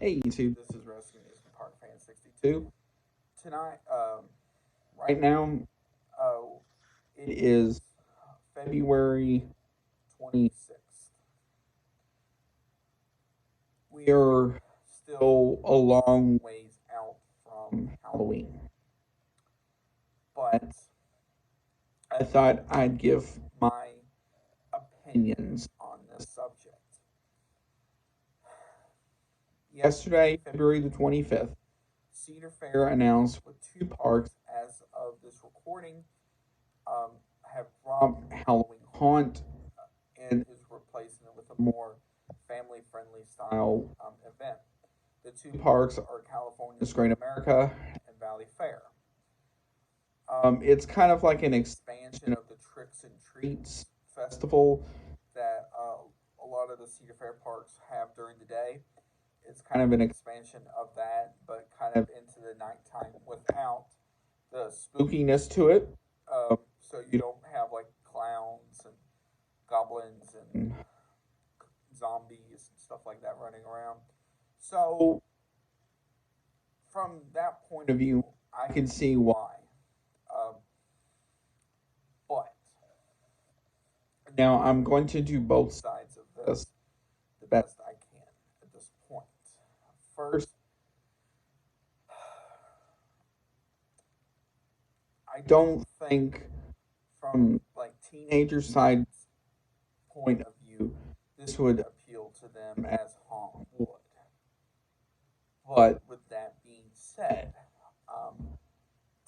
Hey YouTube, this is Rescue News from Park Fan 62. Tonight, right now, uh, it is February 26th. We are still a long ways out from Halloween, but I thought I'd give my opinions on this subject. Yesterday, February the 25th, Cedar Fair announced with two parks as of this recording um, have dropped Halloween Haunt and is replacing it with a more family friendly style event. The two parks are California's Great America and Valley Fair. It's kind of like an expansion of the Tricks and Treats festival that a lot of the Cedar Fair parks have during the day. It's kind of an expansion of that, but kind of into the nighttime without the spookiness to it. So you don't have like clowns and goblins and zombies and stuff like that running around. So from that point of view, I can see why. Um, but now I'm going to do both sides of this the best I can at this point. First, I don't think from like teenager side's point of view, this would appeal to them as Haunt would. But with that being said, um,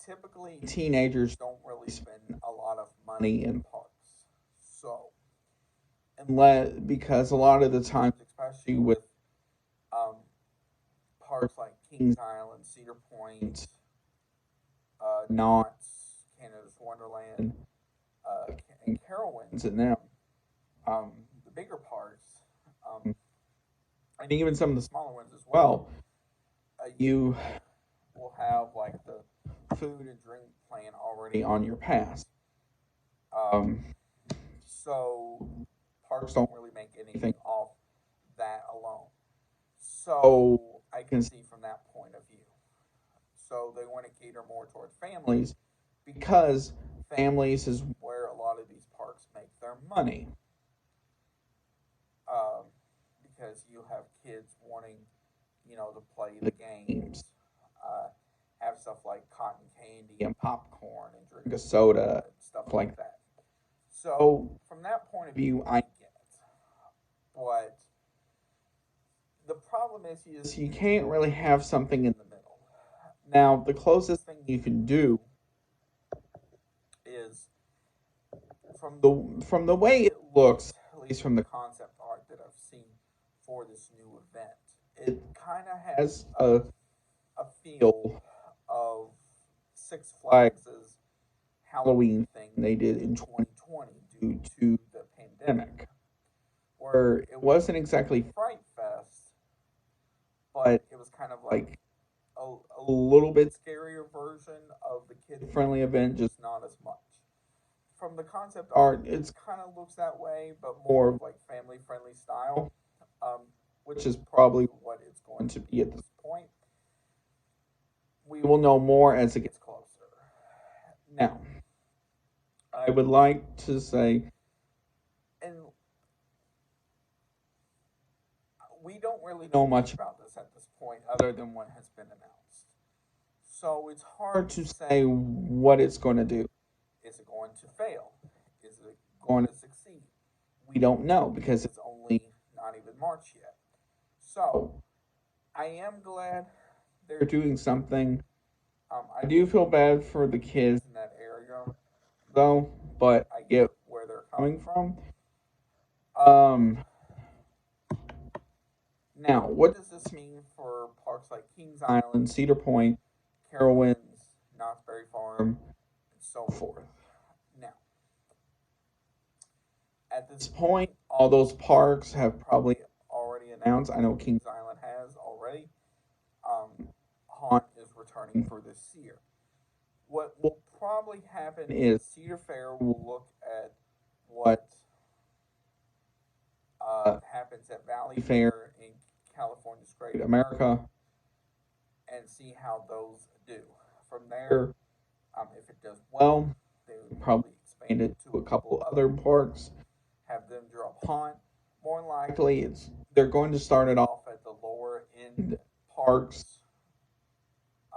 typically teenagers don't really spend a lot of money in parks. So, unless because a lot of the times, especially with um, parks like Kings Island, Cedar Point, Knott's, Canada's Wonderland, and Carowinds, and them, the bigger parks, um, and even some of the smaller ones as well, you will have like the food and drink plan already on your pass. Um, so parks don't really make anything off that alone. So I can see from that point of view. So they want to cater more towards families because families is where a lot of these parks make their money. Um, because you have kids wanting, to play the games, uh, have stuff like cotton candy and popcorn and drink a soda and stuff like that. So from that point of view, I get it. But the problem is you can't really have something in the middle. Now, the closest thing you can do is from the way it looks, at least from the concept art that I've seen for this new event, it kind of has a feel of Six Flags' Halloween thing they did in 2020 due to the pandemic, where it wasn't exactly Fright Fest, but it was kind of like a little bit scarier version of the kid friendly event, just not as much. From the concept art, it kind of looks that way, but more of like family friendly style, um, which is probably what it's going to be at this point. We will know more as it gets closer. Now, I would like to say, and we don't really know much about this at this point other than what has been announced. So it's hard to say what it's going to do. Is it going to fail? Is it going to succeed? We don't know because it's only not even March yet. So I am glad they're doing something. I do feel bad for the kids in that area, though, but I get where they're coming from. Um, Now, what does this mean for parks like Kings Island, Cedar Point, Carowinds, Knott's Berry Farm, and so forth? Now, at this point, all those parks have probably already announced. I know Kings Island has already. Haunt is returning for this year. What will probably happen is Cedar Fair will look at what happens at Valley Fair in California Just Great America and see how those do. From there, if it does well, they would probably expand it to a couple other parks, have them drop haunt. More than likely, they're going to start it off at the lower end parks.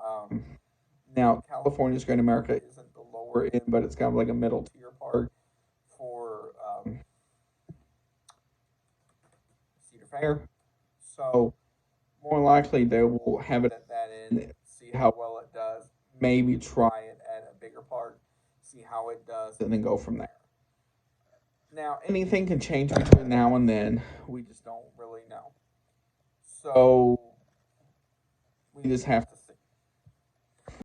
Um, Now, California's Great America isn't the lower end, but it's kind of like a middle tier park for Cedar Fair. So, more likely, they will have it at that end, see how well it does, maybe try it at a bigger park, see how it does, and then go from there. Now, anything can change between now and then. We just don't really know. So, we just have to